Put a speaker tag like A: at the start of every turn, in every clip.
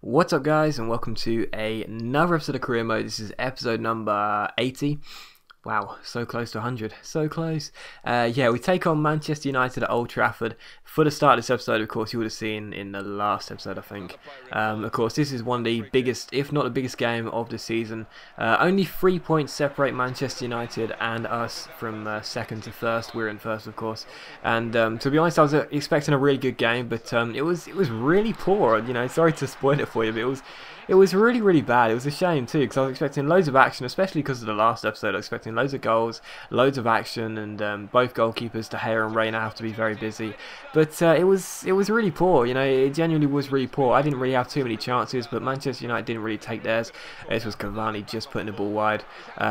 A: What's up guys, and welcome to another episode of Career Mode. This is episode number 80. Wow, so close to 100, so close. Yeah, we take on Manchester United at Old Trafford. For the start of this episode, of course, you would have seen in the last episode, I think. Of course, this is one of the biggest, if not the biggest game of the season. Only 3 points separate Manchester United and us from second to first. We're in first, of course. And to be honest, I was expecting a really good game, but it was really poor. You know, sorry to spoil it for you, but it was really bad. It was a shame too, because I was expecting loads of action, especially because of the last episode. I was expecting loads of goals, loads of action, and both goalkeepers, De Gea and Reina, have to be very busy. But it was really poor. You know, it genuinely was really poor. I didn't really have too many chances, but Manchester United didn't really take theirs. This was Cavani just putting the ball wide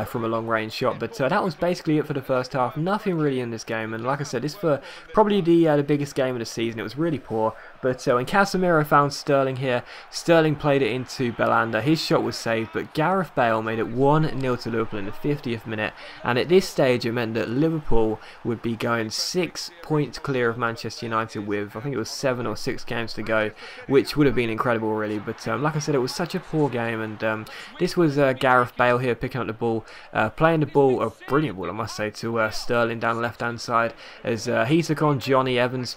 A: from a long range shot. But that was basically it for the first half. Nothing really in this game, and like I said, this for probably the biggest game of the season. It was really poor. But when Casemiro found Sterling here, Sterling played it into Belanda. His shot was saved, but Gareth Bale made it 1-0 to Liverpool in the 50th minute. And at this stage, it meant that Liverpool would be going 6 points clear of Manchester United with, I think it was 7 or 6 games to go, which would have been incredible, really. But like I said, it was such a poor game, and this was Gareth Bale here picking up the ball, playing the ball, a brilliant ball, I must say, to Sterling down the left-hand side as he took on Johnny Evans.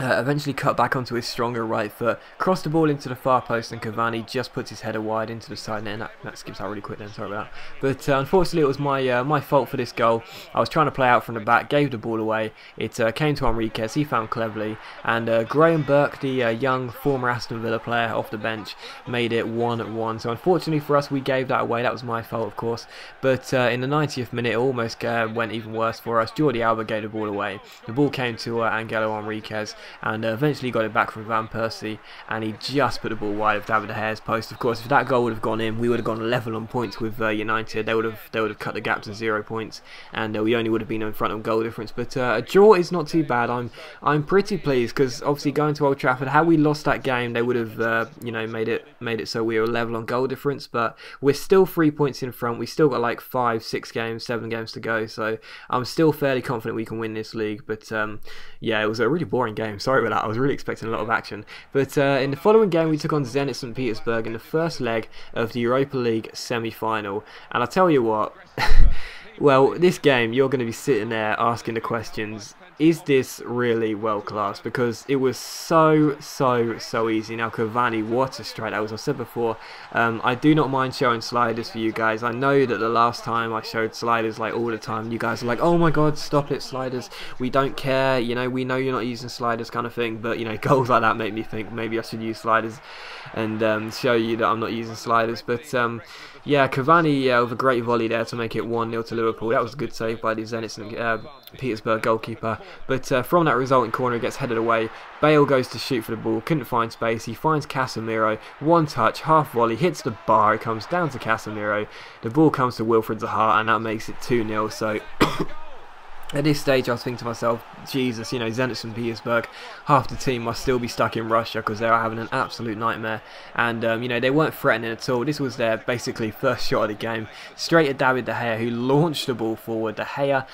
A: Eventually cut back onto his stronger right foot, crossed the ball into the far post, and Cavani just puts his header wide into the side net, and that skips out really quick then, sorry about that. But unfortunately it was my fault for this goal. I was trying to play out from the back, gave the ball away. It came to Enriquez, he found cleverly, and Graham Burke, the young former Aston Villa player off the bench, made it 1-1. So unfortunately for us, we gave that away. That was my fault, of course. But in the 90th minute, it almost went even worse for us. Jordi Alba gave the ball away. The ball came to Angelo Enriquez, and eventually got it back from Van Persie, and he just put the ball wide of David De Gea's post. Of course, if that goal would have gone in, we would have gone level on points with United. They would have cut the gap to 0 points, and we only would have been in front of goal difference. But a draw is not too bad. I'm pretty pleased, because obviously going to Old Trafford, had we lost that game, they would have you know, made it so we were level on goal difference. But we're still 3 points in front. We still got like 5, 6 games, 7 games to go. So I'm still fairly confident we can win this league. But yeah, it was a really boring game. Sorry about that. I was really expecting a lot of action. But in the following game, we took on Zenit St. Petersburg in the first leg of the Europa League semi-final. And I'll tell you what, well, this game, you're going to be sitting there asking the questions, is this really world class? Because it was so easy. Now Cavani, what a strike that was. I said before, I do not mind showing sliders for you guys. I know that the last time I showed sliders like all the time, you guys are like, oh my god, stop it, sliders, we don't care, you know, we know you're not using sliders, kind of thing. But you know, goals like that make me think maybe I should use sliders and show you that I'm not using sliders. But yeah, Cavani with a great volley there to make it 1-0 to Liverpool. That was a good save by the Zenit St. Petersburg goalkeeper. But from that resulting corner, it gets headed away. Bale goes to shoot for the ball, couldn't find space. He finds Casemiro, one touch, half volley, hits the bar. It comes down to Casemiro. The ball comes to Wilfried Zaha, and that makes it 2-0. So at this stage, I was thinking to myself, Jesus, you know, Zenit St. Petersburg, half the team must still be stuck in Russia because they are having an absolute nightmare. And, you know, they weren't threatening at all. This was their basically first shot of the game. Straight at David De Gea, who launched the ball forward. De Gea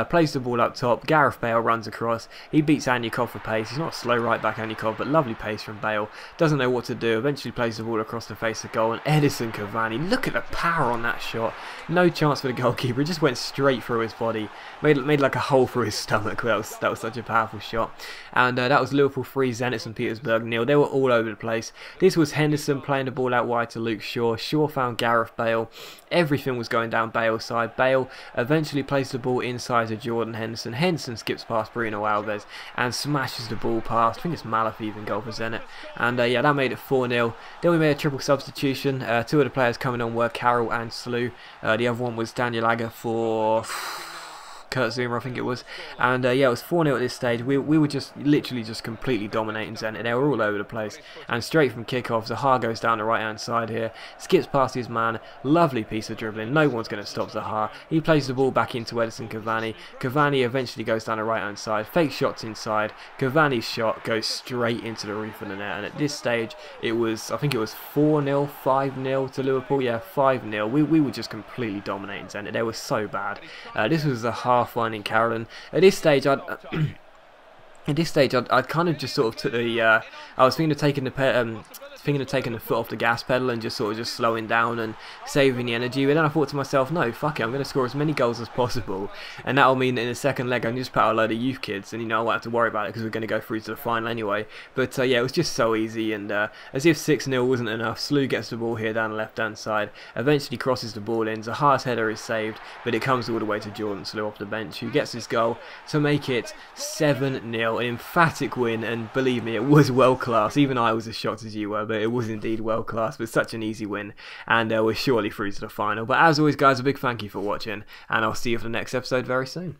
A: plays the ball up top. Gareth Bale runs across. He beats Anyukov for pace. He's not a slow right back, Anyukov, but lovely pace from Bale. Doesn't know what to do. Eventually plays the ball across the face of goal. And Edison Cavani, look at the power on that shot. No chance for the goalkeeper. It just went straight through his body. Made like a hole through his stomach. That was such a powerful shot. And that was Liverpool 3, Zenit St. Petersburg 0. They were all over the place. This was Henderson playing the ball out wide to Luke Shaw. Shaw found Gareth Bale. Everything was going down Bale's side. Bale eventually plays the ball inside to Jordan Henderson. Henderson skips past Bruno Alves and smashes the ball past, I think it's Malafi even goal for Zenit. And yeah, that made it 4-0. Then we made a triple substitution. 2 of the players coming on were Carroll and Slew. The other one was Daniel Agger for Kurt Zuma, I think it was. And yeah, it was 4-0 at this stage. We were just literally just completely dominating Zenit. They were all over the place. And straight from kickoff, Zaha goes down the right hand side here, skips past his man, lovely piece of dribbling. No one's going to stop Zaha. He plays the ball back into Edison Cavani. Cavani eventually goes down the right hand side, fake shots inside. Cavani's shot goes straight into the roof of the net. And at this stage, it was, I think it was 4-0, 5-0 to Liverpool. Yeah, 5-0. We were just completely dominating Zenit. They were so bad. This was a half one in Carolyn. At this stage, At this stage, I'd kind of just sort of took the, I was thinking of taking the foot off the gas pedal and just sort of just slowing down and saving the energy. But then I thought to myself, no, fuck it, I'm going to score as many goals as possible, and that'll mean that in the second leg I can just put out a load of youth kids, and I won't have to worry about it because we're going to go through to the final anyway. But yeah, it was just so easy, and as if 6-0 wasn't enough, Slew gets the ball here down the left-hand side, eventually crosses the ball in. Zaha's header is saved, but it comes all the way to Jordan Slew off the bench, who gets his goal to make it 7-0. An emphatic win, and believe me, it was world class. Even I was as shocked as you were, but it was indeed world class. But such an easy win, and we're surely through to the final. But as always, guys, a big thank you for watching, and I'll see you for the next episode very soon.